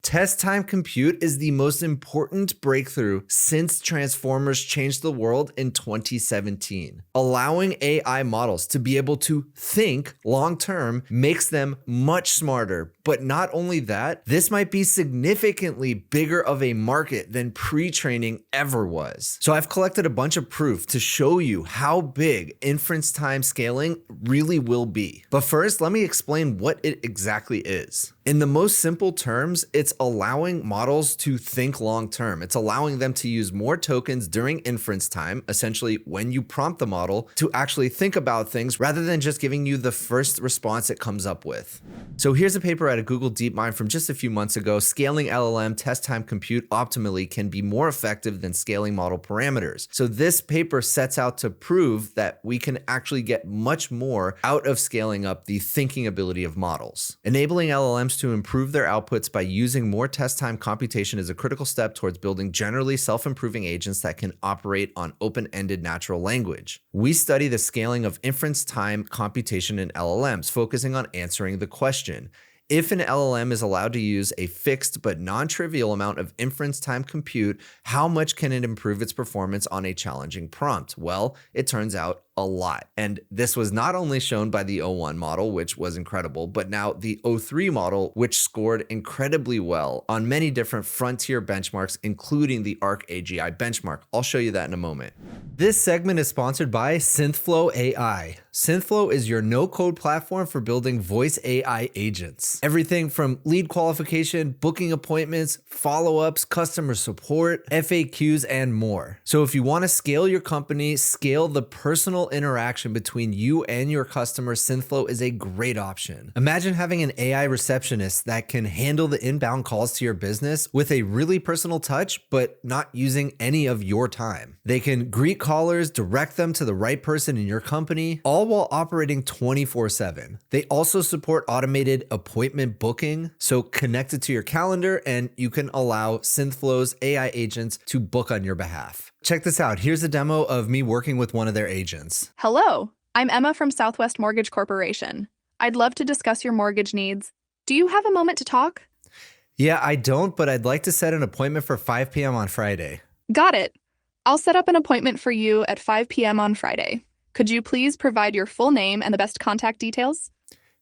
Test time compute is the most important breakthrough since transformers changed the world in 2017. Allowing AI models to be able to think long-term makes them much smarter. But not only that, this might be significantly bigger of a market than pre-training ever was. So I've collected a bunch of proof to show you how big inference time scaling really will be. But first, let me explain what it exactly is. In the most simple terms, it's allowing models to think long term. It's allowing them to use more tokens during inference time, essentially when you prompt the model to actually think about things rather than just giving you the first response it comes up with. So here's a paper out of Google DeepMind from just a few months ago. Scaling LLM test time compute optimally can be more effective than scaling model parameters. So this paper sets out to prove that we can actually get much more out of scaling up the thinking ability of models. Enabling LLMs to improve their outputs by using more test time computation is a critical step towards building generally self-improving agents that can operate on open-ended natural language. We study the scaling of inference time computation in LLMs, focusing on answering the question: if an LLM is allowed to use a fixed but non-trivial amount of inference time compute, how much can it improve its performance on a challenging prompt? Well, it turns out a lot. And this was not only shown by the O1 model, which was incredible, but now the O3 model, which scored incredibly well on many different frontier benchmarks, including the ArcAGI benchmark. I'll show you that in a moment. This segment is sponsored by Synthflow AI. Synthflow is your no-code platform for building voice AI agents. Everything from lead qualification, booking appointments, follow-ups, customer support, FAQs, and more. So if you want to scale your company, scale the personal interaction between you and your customer, Synthflow is a great option. Imagine having an AI receptionist that can handle the inbound calls to your business with a really personal touch, but not using any of your time. They can greet callers, direct them to the right person in your company, all while operating 24/7. They also support automated appointment booking, so connect it to your calendar and you can allow Synthflow's AI agents to book on your behalf. Check this out. Here's a demo of me working with one of their agents. Hello, I'm Emma from Southwest Mortgage Corporation. I'd love to discuss your mortgage needs. Do you have a moment to talk? Yeah, I don't, but I'd like to set an appointment for 5 p.m. on Friday. Got it. I'll set up an appointment for you at 5 p.m. on Friday. Could you please provide your full name and the best contact details?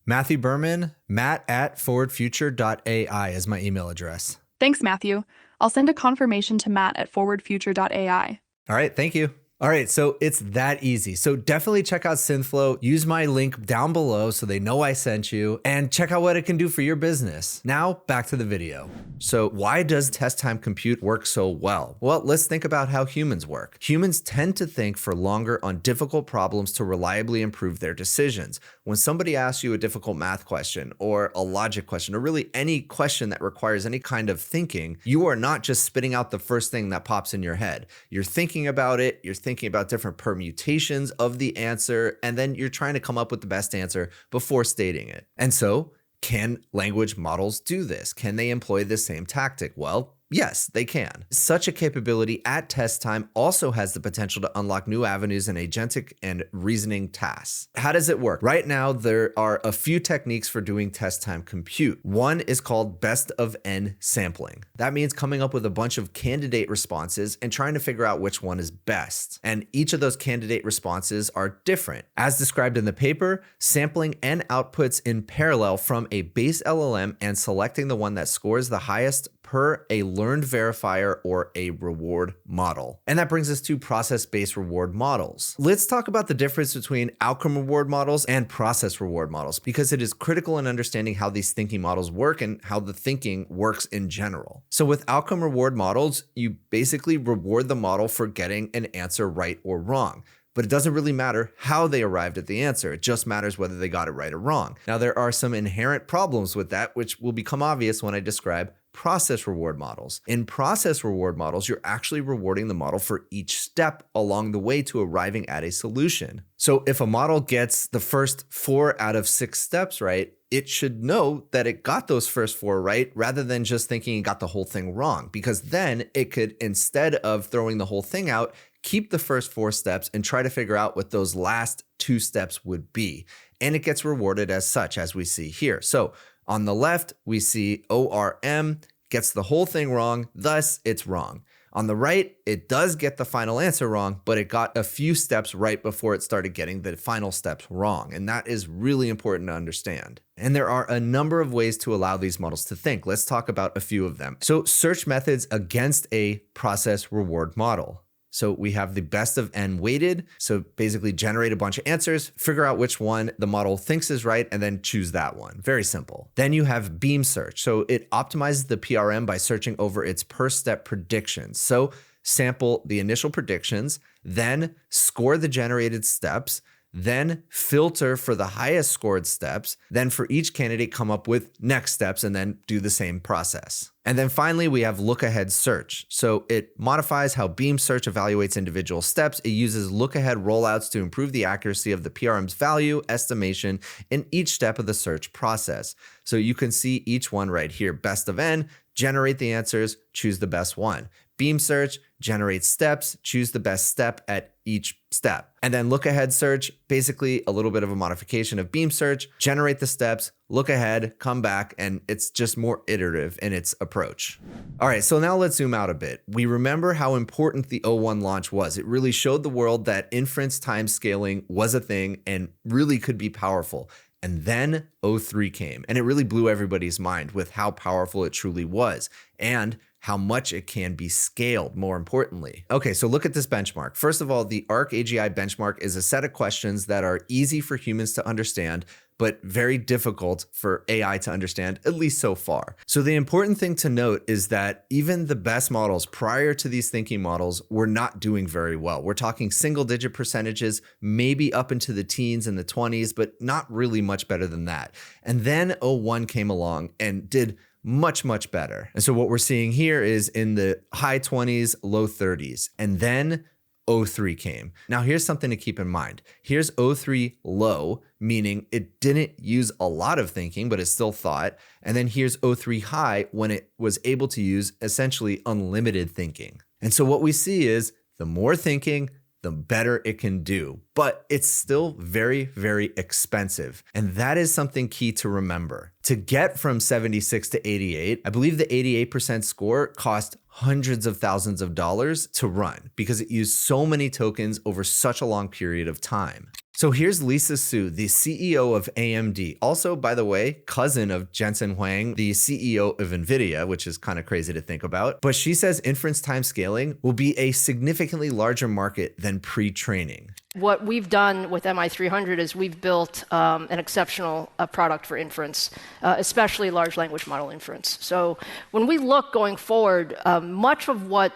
Matthew Berman, matt@forwardfuture.ai is my email address. Thanks, Matthew. I'll send a confirmation to matt@forwardfuture.ai. All right, thank you. All right, so it's that easy. So definitely check out Synthflow. Use my link down below so they know I sent you, and check out what it can do for your business. Now, back to the video. So why does test time compute work so well? Well, let's think about how humans work. Humans tend to think for longer on difficult problems to reliably improve their decisions. When somebody asks you a difficult math question or a logic question, or really any question that requires any kind of thinking, you are not just spitting out the first thing that pops in your head. You're thinking about it, you're thinking about different permutations of the answer, and then you're trying to come up with the best answer before stating it. And so, can language models do this? Can they employ the same tactic? Well, yes, they can. Such a capability at test time also has the potential to unlock new avenues in agentic and reasoning tasks. How does it work? Right now, there are a few techniques for doing test time compute. One is called best of n sampling. That means coming up with a bunch of candidate responses and trying to figure out which one is best. And each of those candidate responses are different. As described in the paper, sampling n outputs in parallel from a base LLM and selecting the one that scores the highest per a learned verifier or a reward model. And that brings us to process-based reward models. Let's talk about the difference between outcome reward models and process reward models, because it is critical in understanding how these thinking models work and how the thinking works in general. So with outcome reward models, you basically reward the model for getting an answer right or wrong. But it doesn't really matter how they arrived at the answer. It just matters whether they got it right or wrong. Now, there are some inherent problems with that, which will become obvious when I describe process reward models. In process reward models, you're actually rewarding the model for each step along the way to arriving at a solution. So if a model gets the first 4 out of 6 steps right, it should know that it got those first 4 right rather than just thinking it got the whole thing wrong, because then it could, instead of throwing the whole thing out, keep the first 4 steps and try to figure out what those last 2 steps would be. And it gets rewarded as such, as we see here. So on the left, we see ORM gets the whole thing wrong, thus it's wrong. On the right, it does get the final answer wrong, but it got a few steps right before it started getting the final steps wrong. And that is really important to understand. And there are a number of ways to allow these models to think. Let's talk about a few of them. So search methods against a process reward model. So we have the best of n weighted. So basically generate a bunch of answers, figure out which one the model thinks is right, and then choose that one. Very simple. Then you have beam search. So it optimizes the PRM by searching over its per step predictions. So sample the initial predictions, then score the generated steps, then filter for the highest scored steps, then for each candidate come up with next steps and then do the same process. And then finally, we have look-ahead search. So it modifies how beam search evaluates individual steps. It uses look-ahead rollouts to improve the accuracy of the PRM's value estimation in each step of the search process. So you can see each one right here. Best of n, generate the answers, choose the best one. Beam search, generate steps, choose the best step at each step. And then look ahead search, basically a little bit of a modification of beam search, generate the steps, look ahead, come back, and it's just more iterative in its approach. All right, so now let's zoom out a bit. We remember how important the O1 launch was. It really showed the world that inference time scaling was a thing and really could be powerful. And then O3 came, and it really blew everybody's mind with how powerful it truly was and how much it can be scaled, more importantly. Okay, so look at this benchmark. First of all, the ARC AGI benchmark is a set of questions that are easy for humans to understand, but very difficult for AI to understand, at least so far. So the important thing to note is that even the best models prior to these thinking models were not doing very well. We're talking single-digit percentages, maybe up into the teens and the 20s, but not really much better than that. And then O1 came along and did much, much better. And so what we're seeing here is in the high 20s, low 30s. And then O3 came. Now here's something to keep in mind. Here's O3 low, meaning it didn't use a lot of thinking, but it still thought. And then here's O3 high when it was able to use essentially unlimited thinking. And so what we see is the more thinking, the better it can do, but it's still very, very expensive. And that is something key to remember. To get from 76 to 88, I believe the 88% score cost hundreds of thousands of dollars to run because it used so many tokens over such a long period of time. So here's Lisa Su, the CEO of AMD. Also, by the way, cousin of Jensen Huang, the CEO of NVIDIA, which is kind of crazy to think about. But she says inference time scaling will be a significantly larger market than pre-training. What we've done with MI300 is we've built an exceptional product for inference, especially large language model inference. So when we look going forward, much of what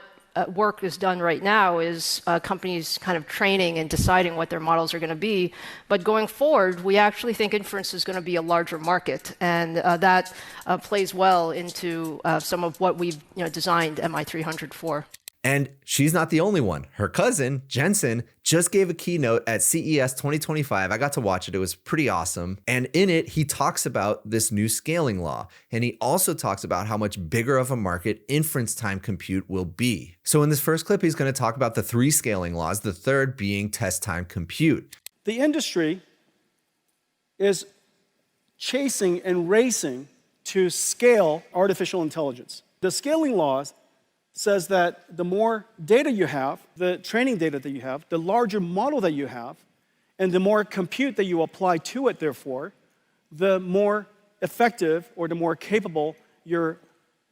work is done right now is companies kind of training and deciding what their models are going to be. But going forward, we actually think inference is going to be a larger market, and that plays well into some of what we've designed MI300 for. And she's not the only one. Her cousin, Jensen, just gave a keynote at CES 2025. I got to watch it. It was pretty awesome. And in it, he talks about this new scaling law. And he also talks about how much bigger of a market inference time compute will be. So in this first clip, he's going to talk about the 3 scaling laws, the third being test time compute. The industry is chasing and racing to scale artificial intelligence. The scaling laws says that the more data you have, the training data that you have, the larger model that you have, and the more compute that you apply to it, therefore, the more effective or the more capable your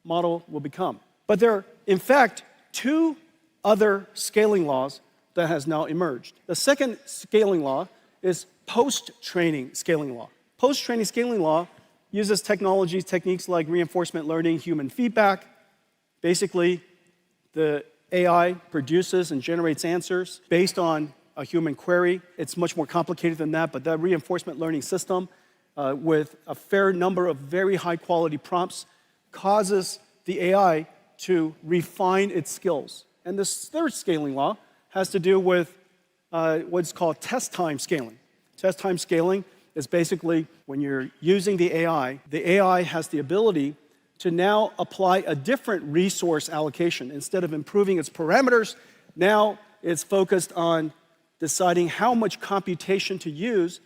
model will become. But there are, in fact, 2 other scaling laws that has now emerged. The second scaling law is post-training scaling law. Post-training scaling law uses techniques like reinforcement learning, human feedback. Basically, the AI produces and generates answers based on a human query. It's much more complicated than that, but that reinforcement learning system with a fair number of very high-quality prompts causes the AI to refine its skills. And this third scaling law has to do with what's called test time scaling. Test time scaling is basically when you're using the AI has the ability to now apply a different resource allocation. Instead of improving its parameters, now it's focused on deciding how much computation to use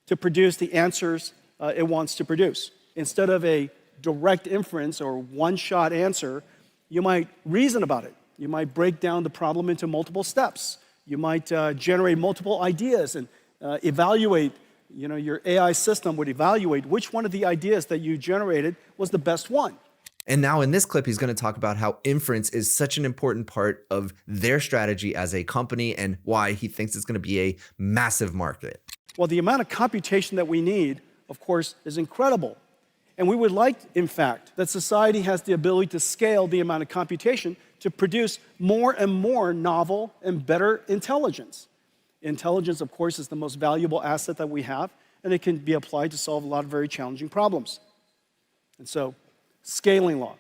to produce the answers it wants to produce. Instead of a direct inference or one-shot answer. You might reason about it. You might break down the problem into multiple steps. You might generate multiple ideas and evaluate. Your AI system would evaluate which one of the ideas that you generated was the best one. And now in this clip, he's going to talk about how inference is such an important part of their strategy as a company and why he thinks it's going to be a massive market. Well, the amount of computation that we need, of course, is incredible. And we would like, in fact, that society has the ability to scale the amount of computation to produce more and more novel and better intelligence. Intelligence, of course, is the most valuable asset that we have, and it can be applied to solve a lot of very challenging problems. And so, scaling law,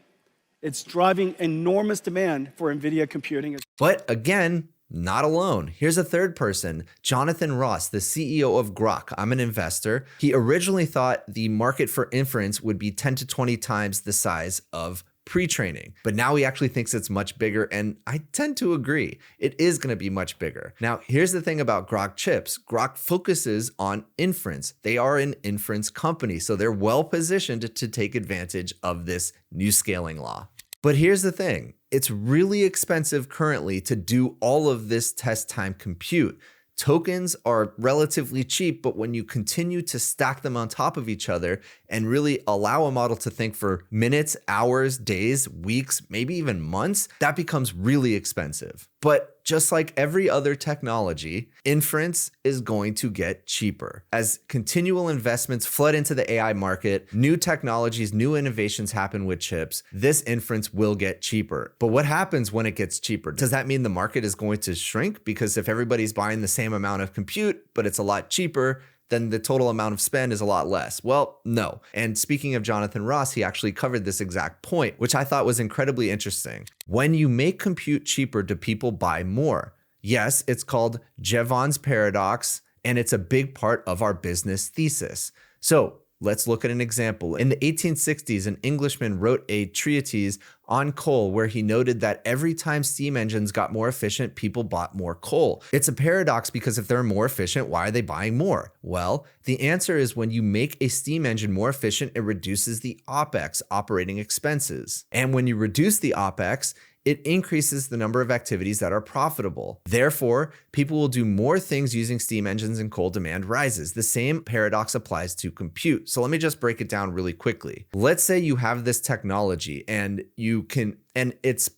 it's driving enormous demand for NVIDIA computing. But again, not alone. Here's a third person, Jonathan Ross, the CEO of Grok. I'm an investor. He originally thought the market for inference would be 10 to 20 times the size of pre-training, but now he actually thinks it's much bigger, and I tend to agree. It is going to be much bigger. Now, here's the thing about Grok chips. Grok focuses on inference. They are an inference company, so they're well positioned to take advantage of this new scaling law. But here's the thing. It's really expensive currently to do all of this test time compute. Tokens are relatively cheap, but when you continue to stack them on top of each other and really allow a model to think for minutes, hours, days, weeks, maybe even months, that becomes really expensive. But just like every other technology, inference is going to get cheaper. As continual investments flood into the AI market, new technologies, new innovations happen with chips, this inference will get cheaper. But what happens when it gets cheaper? Does that mean the market is going to shrink? Because if everybody's buying the same amount of compute, but it's a lot cheaper, then the total amount of spend is a lot less. Well, no. And speaking of Jonathan Ross, he actually covered this exact point, which I thought was incredibly interesting. When you make compute cheaper, do people buy more? Yes, it's called Jevons Paradox, and it's a big part of our business thesis. So let's look at an example. In the 1860s, an Englishman wrote a treatise on coal where he noted that every time steam engines got more efficient, people bought more coal. It's a paradox because if they're more efficient, why are they buying more? Well, the answer is when you make a steam engine more efficient, it reduces the OPEX, operating expenses. And when you reduce the OPEX, it increases the number of activities that are profitable. Therefore, people will do more things using steam engines and coal demand rises. The same paradox applies to compute. So let me just break it down really quickly. Let's say you have this technology and it's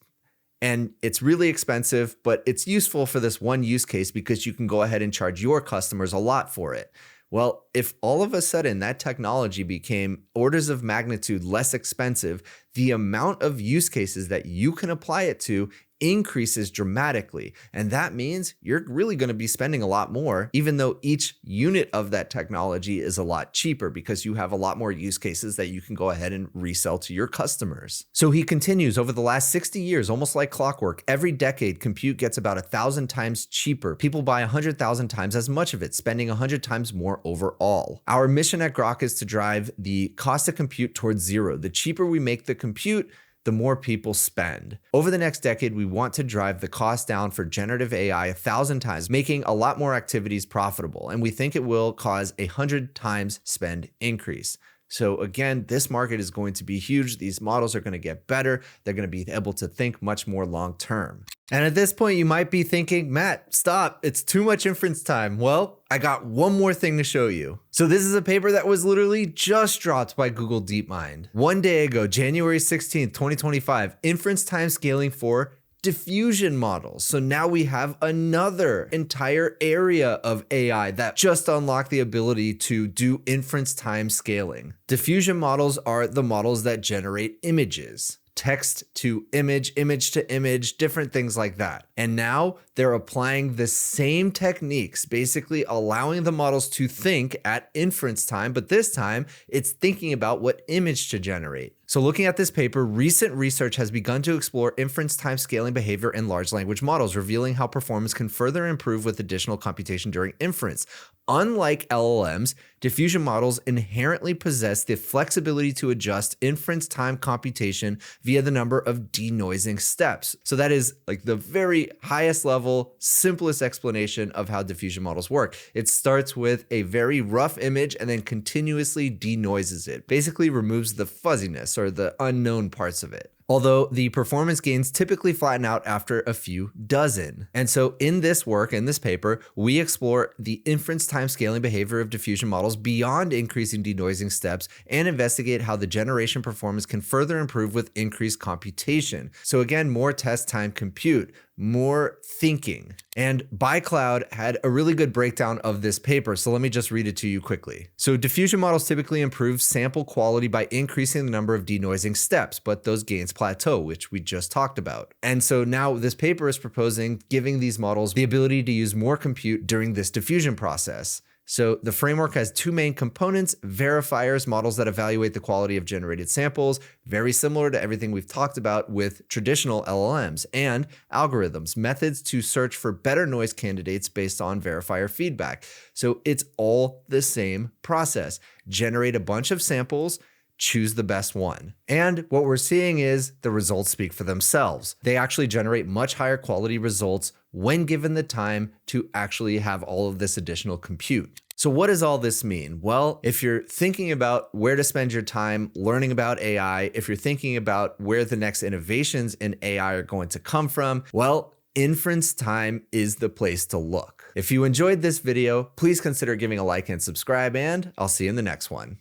really expensive, but it's useful for this one use case because you can go ahead and charge your customers a lot for it. Well, if all of a sudden that technology became orders of magnitude less expensive, the amount of use cases that you can apply it to increases dramatically. And that means you're really going to be spending a lot more, even though each unit of that technology is a lot cheaper because you have a lot more use cases that you can go ahead and resell to your customers. So he continues, over the last 60 years, almost like clockwork, every decade compute gets about 1,000 times cheaper. People buy 100,000 times as much of it, spending 100 times more overall. Our mission at Grok is to drive the cost of compute towards zero. The cheaper we make the compute, the more people spend. Over the next decade, we want to drive the cost down for generative AI 1,000 times, making a lot more activities profitable. And we think it will cause 100 times spend increase. So again, this market is going to be huge. These models are going to get better. They're going to be able to think much more long term. And at this point, you might be thinking, Matt, stop. It's too much inference time. Well, I got one more thing to show you. So this is a paper that was literally just dropped by Google DeepMind. One day ago, January 16th, 2025, inference time scaling for diffusion models. So now we have another entire area of AI that just unlocked the ability to do inference time scaling. Diffusion models are the models that generate images. Text to image, image to image, different things like that. And now they're applying the same techniques, basically allowing the models to think at inference time, but this time it's thinking about what image to generate. So looking at this paper, recent research has begun to explore inference time scaling behavior in large language models, revealing how performance can further improve with additional computation during inference. Unlike LLMs, diffusion models inherently possess the flexibility to adjust inference time computation via the number of denoising steps. So that is like the very highest level, simplest explanation of how diffusion models work. It starts with a very rough image and then continuously denoises it, basically removes the fuzziness. useless or the unknown parts of it. Although the performance gains typically flatten out after a few dozen. And so in this work, in this paper, we explore the inference time scaling behavior of diffusion models beyond increasing denoising steps and investigate how the generation performance can further improve with increased computation. So again, more test time compute, more thinking. And ByCloud had a really good breakdown of this paper, so let me just read it to you quickly. So diffusion models typically improve sample quality by increasing the number of denoising steps, but those gains plateau, which we just talked about. And so now this paper is proposing giving these models the ability to use more compute during this diffusion process. So the framework has two main components: verifiers, models that evaluate the quality of generated samples, very similar to everything we've talked about with traditional LLMs, and algorithms, methods to search for better noise candidates based on verifier feedback. So it's all the same process. Generate a bunch of samples, choose the best one. And what we're seeing is the results speak for themselves. They actually generate much higher quality results when given the time to actually have all of this additional compute. So what does all this mean? Well, if you're thinking about where to spend your time learning about AI, if you're thinking about where the next innovations in AI are going to come from, well, inference time is the place to look. If you enjoyed this video, please consider giving a like and subscribe, and I'll see you in the next one.